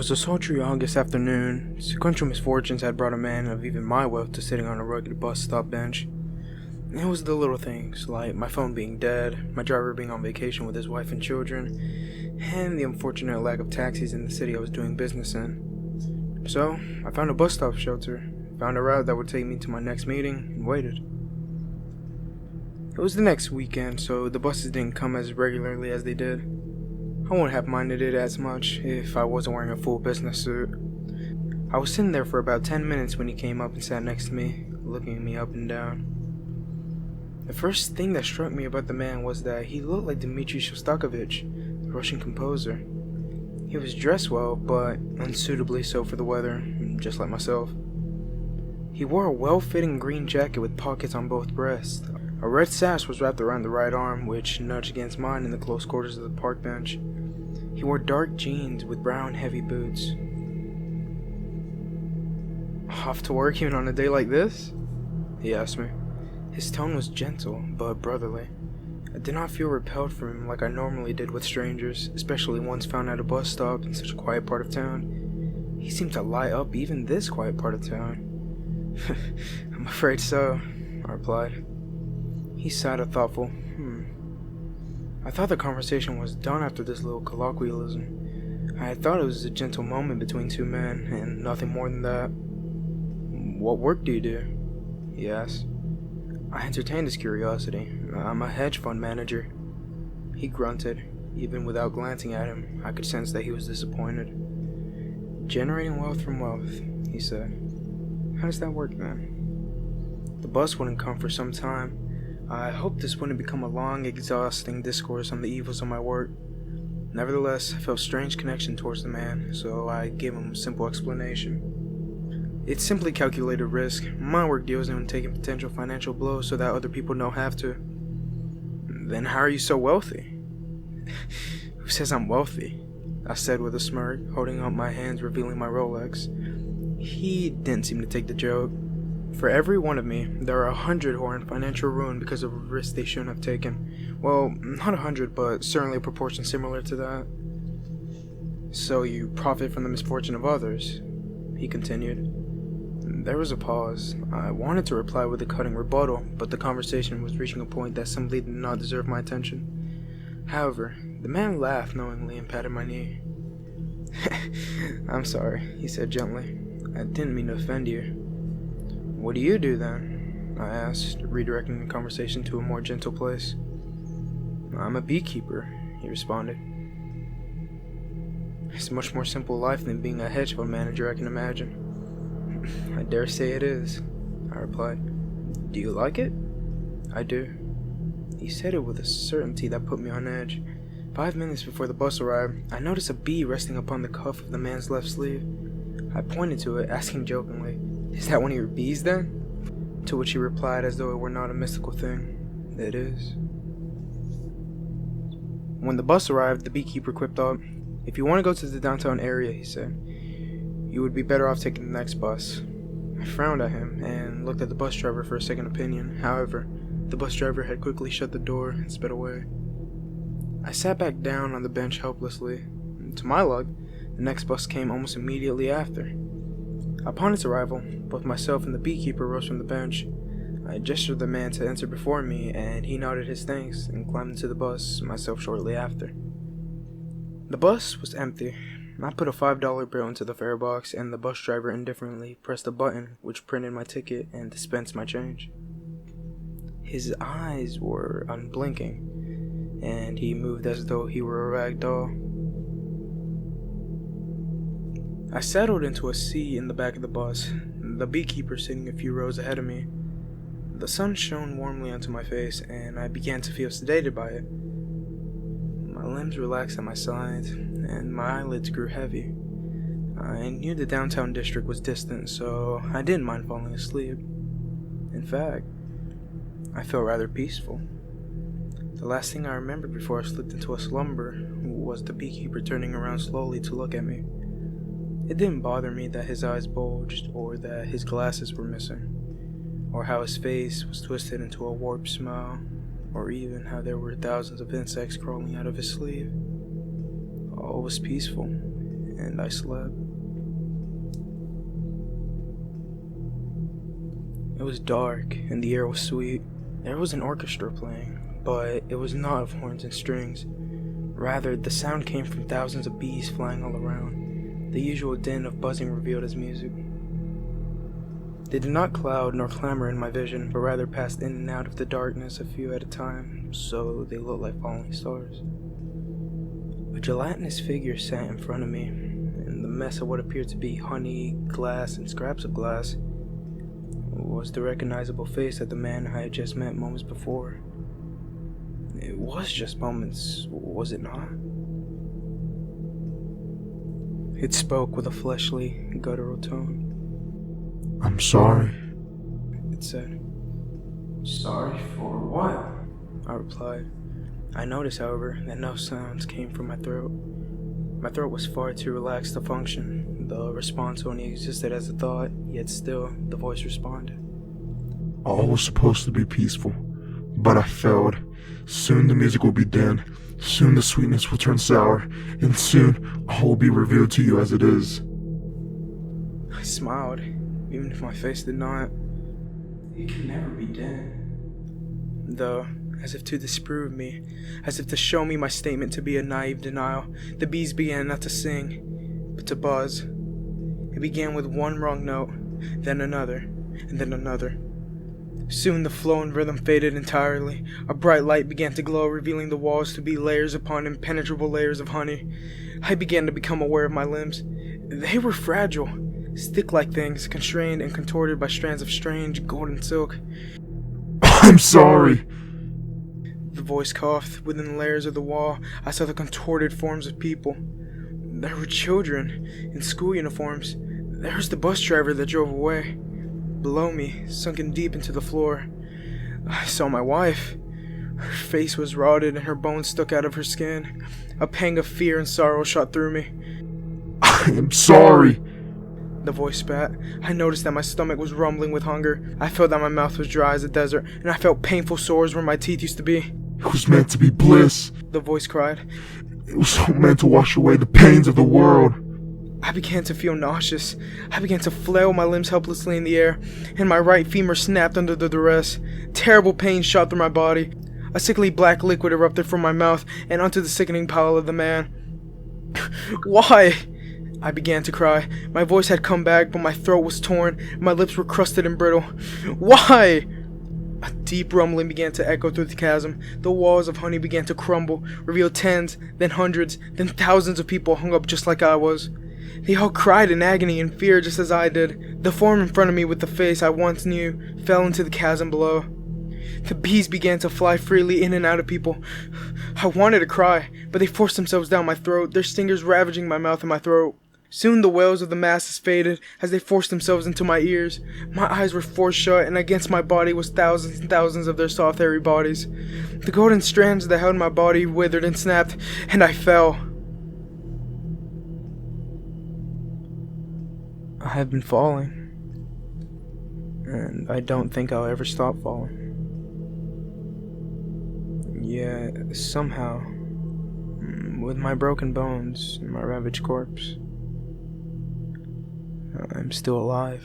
was a sultry August afternoon. Sequential misfortunes had brought a man of even my wealth to sitting on a rugged bus stop bench. It was the little things, like my phone being dead, my driver being on vacation with his wife and children, and the unfortunate lack of taxis in the city I was doing business in. So, I found a bus stop shelter, found a route that would take me to my next meeting, and waited. It was the next weekend, so the buses didn't come as regularly as they did. I wouldn't have minded it as much if I wasn't wearing a full business suit. I was sitting there for about 10 minutes when he came up and sat next to me, looking me up and down. The first thing that struck me about the man was that he looked like Dmitri Shostakovich, the Russian composer. He was dressed well, but unsuitably so for the weather, just like myself. He wore a well-fitting green jacket with pockets on both breasts. A red sash was wrapped around the right arm, which nudged against mine in the close quarters of the park bench. He wore dark jeans with brown heavy boots. "Off to work even on a day like this?" he asked me. His tone was gentle, but brotherly. I did not feel repelled from him like I normally did with strangers, especially ones found at a bus stop in such a quiet part of town. He seemed to light up even this quiet part of town. "I'm afraid so," I replied. He sighed a thoughtful, I thought the conversation was done after this little colloquialism. I had thought it was a gentle moment between two men, and nothing more than that. "What work do you do?" he asked. I entertained his curiosity. "I'm a hedge fund manager." He grunted. Even without glancing at him, I could sense that he was disappointed. "Generating wealth from wealth," he said. "How does that work then?" The bus wouldn't come for some time. I hoped this wouldn't become a long, exhausting discourse on the evils of my work. Nevertheless, I felt a strange connection towards the man, so I gave him a simple explanation. "It's simply calculated risk. My work deals in taking potential financial blows so that other people don't have to." "Then how are you so wealthy?" "Who says I'm wealthy?" I said with a smirk, holding up my hands revealing my Rolex. He didn't seem to take the joke. "For every one of me, there are 100 who are in financial ruin because of a risk they shouldn't have taken. Well, not 100, but certainly a proportion similar to that." "So you profit from the misfortune of others?" he continued. There was a pause. I wanted to reply with a cutting rebuttal, but the conversation was reaching a point that simply did not deserve my attention. However, the man laughed knowingly and patted my knee. "I'm sorry," he said gently. "I didn't mean to offend you." "What do you do then?" I asked, redirecting the conversation to a more gentle place. "I'm a beekeeper," he responded. "It's a much more simple life than being a hedge fund manager, I can imagine." "I dare say it is," I replied. "Do you like it?" "I do." He said it with a certainty that put me on edge. 5 minutes before the bus arrived, I noticed a bee resting upon the cuff of the man's left sleeve. I pointed to it, asking jokingly, "Is that one of your bees then?" To which he replied as though it were not a mystical thing, "It is." When the bus arrived, the beekeeper quipped up, "If you want to go to the downtown area," he said, "you would be better off taking the next bus." I frowned at him and looked at the bus driver for a second opinion. However, the bus driver had quickly shut the door and sped away. I sat back down on the bench helplessly. To my luck, the next bus came almost immediately after. Upon its arrival, both myself and the beekeeper rose from the bench. I gestured the man to enter before me, and he nodded his thanks and climbed into the bus, myself shortly after. The bus was empty. I put a $5 bill into the fare box, and the bus driver indifferently pressed a button which printed my ticket and dispensed my change. His eyes were unblinking, and he moved as though he were a rag doll. I settled into a seat in the back of the bus, the beekeeper sitting a few rows ahead of me. The sun shone warmly onto my face, and I began to feel sedated by it. My limbs relaxed at my sides, and my eyelids grew heavy. I knew the downtown district was distant, so I didn't mind falling asleep. In fact, I felt rather peaceful. The last thing I remembered before I slipped into a slumber was the beekeeper turning around slowly to look at me. It didn't bother me that his eyes bulged, or that his glasses were missing, or how his face was twisted into a warped smile, or even how there were thousands of insects crawling out of his sleeve. All was peaceful, and I slept. It was dark, and the air was sweet. There was an orchestra playing, but it was not of horns and strings. Rather, the sound came from thousands of bees flying all around. The usual din of buzzing revealed as music. They did not cloud nor clamor in my vision, but rather passed in and out of the darkness a few at a time, so they looked like falling stars. A gelatinous figure sat in front of me, and the mess of what appeared to be honey, glass, and scraps of glass was the recognizable face of the man I had just met moments before. It was just moments, was it not? It spoke with a fleshly, guttural tone. "I'm sorry," it said. "Sorry for what?" I replied. I noticed, however, that no sounds came from my throat. My throat was far too relaxed to function. The response only existed as a thought, yet still, the voice responded. "All was supposed to be peaceful, but I failed. Soon the music will be dead. Soon the sweetness will turn sour, and soon all will be revealed to you as it is." I smiled, even if my face did not. "It can never be dead." Though, as if to disprove me, as if to show me my statement to be a naive denial, the bees began not to sing, but to buzz. It began with one wrong note, then another, and then another. Soon the flow and rhythm faded entirely. A bright light began to glow, revealing the walls to be layers upon impenetrable layers of honey. I began to become aware of my limbs. They were fragile, stick-like things, constrained and contorted by strands of strange golden silk. "I'm sorry," the voice coughed. Within the layers of the wall, I saw the contorted forms of people. There were children in school uniforms. There was the bus driver that drove away. Below me, sunken deep into the floor, I saw my wife. Her face was rotted and her bones stuck out of her skin. A pang of fear and sorrow shot through me. "I am sorry," the voice spat. I noticed that my stomach was rumbling with hunger. I felt that my mouth was dry as a desert, and I felt painful sores where my teeth used to be. "It was meant to be bliss. The voice cried. It was so meant to wash away the pains of the world." I began to feel nauseous. I began to flail my limbs helplessly in the air, and my right femur snapped under the duress. Terrible pain shot through my body. A sickly black liquid erupted from my mouth and onto the sickening pallor of the man. "Why?" I began to cry. My voice had come back, but my throat was torn, and my lips were crusted and brittle. "Why?" A deep rumbling began to echo through the chasm. The walls of honey began to crumble, reveal tens, then hundreds, then thousands of people hung up just like I was. They all cried in agony and fear just as I did. The form in front of me with the face I once knew fell into the chasm below. The bees began to fly freely in and out of people. I wanted to cry, but they forced themselves down my throat, their stingers ravaging my mouth and my throat. Soon the wails of the masses faded as they forced themselves into my ears. My eyes were forced shut, and against my body was thousands and thousands of their soft, hairy bodies. The golden strands that held my body withered and snapped, and I fell. I have been falling, and I don't think I'll ever stop falling. Yet, somehow, with my broken bones and my ravaged corpse, I'm still alive.